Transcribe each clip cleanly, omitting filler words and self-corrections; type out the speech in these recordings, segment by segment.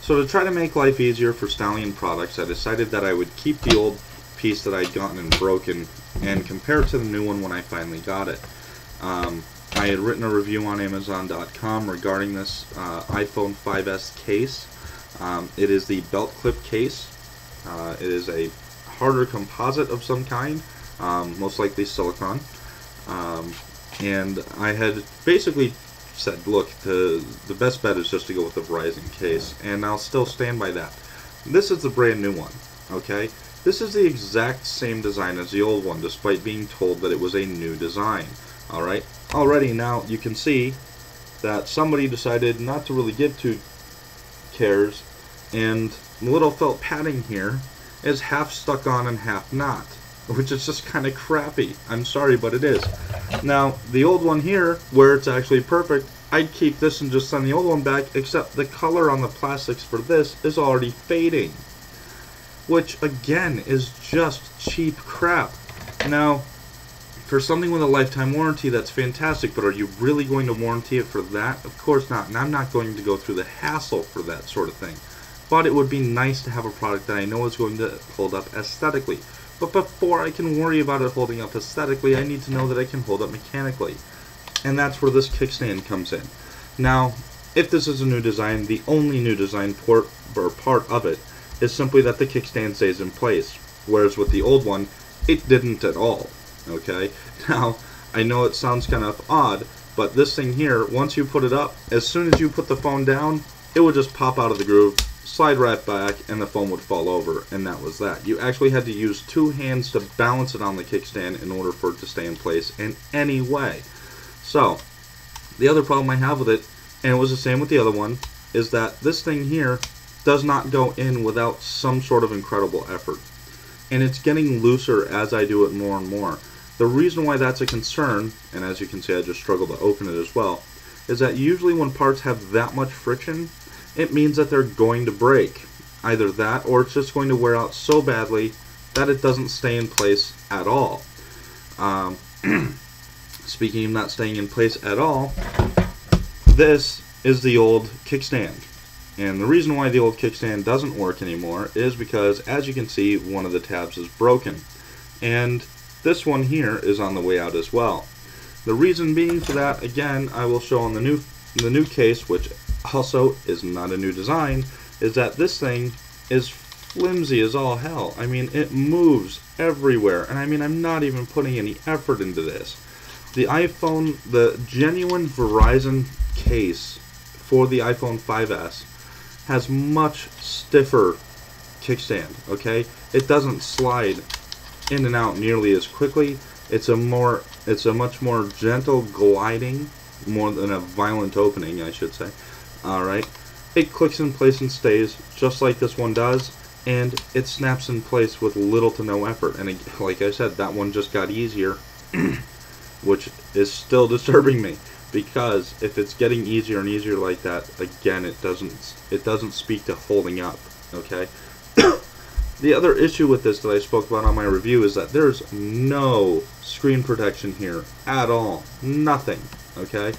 So to try to make life easier for Stalion products, I decided that I would keep the old piece that I'd gotten and broken and compare it to the new one when I finally got it. I had written a review on Amazon.com regarding this iPhone 5S case. It is the belt clip case. It is a harder composite of some kind, most likely silicone. And I had basically said, look, the best bet is just to go with the Verizon case, and I'll still stand by that. This is the brand new one, okay? This is the exact same design as the old one, despite being told that it was a new design, alright? Already now you can see that somebody decided not to really give two cares, and the little felt padding here is half stuck on and half not, which is just kind of crappy. I'm sorry, but it is. Now, the old one here, where it's actually perfect, I'd keep this and just send the old one back, except the color on the plastics for this is already fading, which again is just cheap crap. Now, for something with a lifetime warranty, that's fantastic, but are you really going to warranty it for that? Of course not, and I'm not going to go through the hassle for that sort of thing. But it would be nice to have a product that I know is going to hold up aesthetically. But before I can worry about it holding up aesthetically, I need to know that it can hold up mechanically. And that's where this kickstand comes in. Now, if this is a new design, the only new design part of it is simply that the kickstand stays in place. Whereas with the old one, it didn't at all. Okay? Now, I know it sounds kind of odd, but this thing here, once you put it up, as soon as you put the phone down, it would just pop out of the groove, slide right back, and the phone would fall over, and that was that. You actually had to use two hands to balance it on the kickstand in order for it to stay in place in any way. So, the other problem I have with it, and it was the same with the other one, is that this thing here does not go in without some sort of incredible effort. And it's getting looser as I do it more and more. The reason why that's a concern, and as you can see I just struggled to open it as well, is that usually when parts have that much friction, it means that they're going to break. Either that, or it's just going to wear out so badly that it doesn't stay in place at all. Speaking of not staying in place at all, this is the old kickstand. And the reason why the old kickstand doesn't work anymore is because, as you can see, one of the tabs is broken. And this one here is on the way out as well. The reason being for that, again, I will show on the new case, which also is not a new design, is that this thing is flimsy as all hell. I mean, it moves everywhere, and I mean, I'm not even putting any effort into this. The iPhone, the genuine Verizon case for the iPhone 5S has much stiffer kickstand, okay? It doesn't slide in and out nearly as quickly. It's a much more gentle gliding, more than a violent opening, I should say. Alright, it clicks in place and stays just like this one does, and it snaps in place with little to no effort. And like I said, that one just got easier, which is still disturbing me, because if it's getting easier and easier like that, again, it doesn't speak to holding up, okay? The other issue with this that I spoke about on my review is that there's no screen protection here at all. Nothing, okay?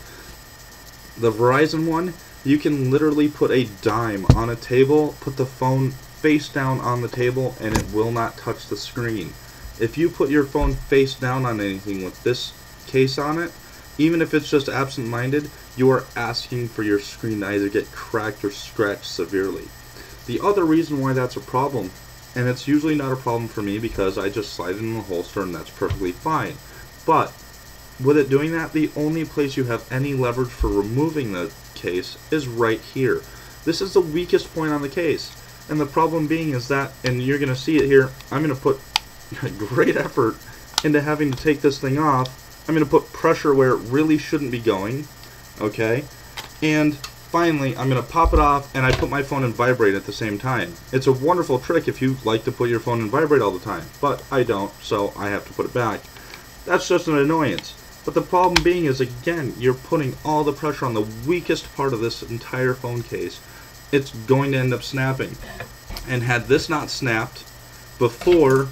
The Verizon one, you can literally put a dime on a table, put the phone face down on the table, and it will not touch the screen. If you put your phone face down on anything with this case on it, even if it's just absent-minded, you are asking for your screen to either get cracked or scratched severely. The other reason why that's a problem, and it's usually not a problem for me because I just slide it in the holster and that's perfectly fine, but with it doing that, the only place you have any leverage for removing the case is right here. This is the weakest point on the case, and the problem being is that, and you're going to see it here, I'm going to put great effort into having to take this thing off. I'm going to put pressure where it really shouldn't be going, okay? And finally, I'm going to pop it off, and I put my phone in vibrate at the same time. It's a wonderful trick if you like to put your phone in vibrate all the time, but I don't, so I have to put it back. That's just an annoyance. But the problem being is, again, you're putting all the pressure on the weakest part of this entire phone case. It's going to end up snapping. And had this not snapped before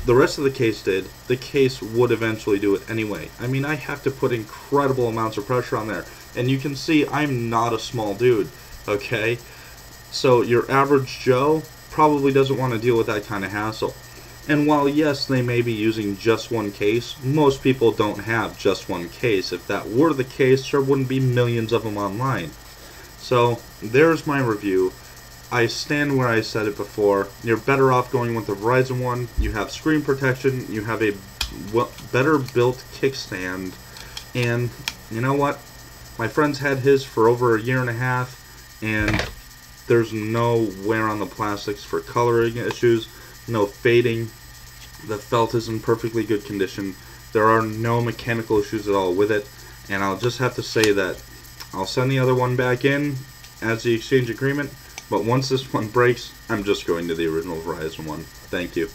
the rest of the case did, the case would eventually do it anyway. I mean, I have to put incredible amounts of pressure on there. And you can see I'm not a small dude, okay? So your average Joe probably doesn't want to deal with that kind of hassle. And while yes, they may be using just one case, most people don't have just one case. If that were the case, there wouldn't be millions of them online. So there's my review. I stand where I said it before. You're better off going with the Verizon one. You have screen protection, you have a better built kickstand, and you know what? My friend's had his for over a year and a half, and there's no wear on the plastics for coloring issues, no fading. The felt is in perfectly good condition. There are no mechanical issues at all with it, and I'll just have to say that I'll send the other one back in as the exchange agreement, but once this one breaks, I'm just going to the original Verizon one. Thank you.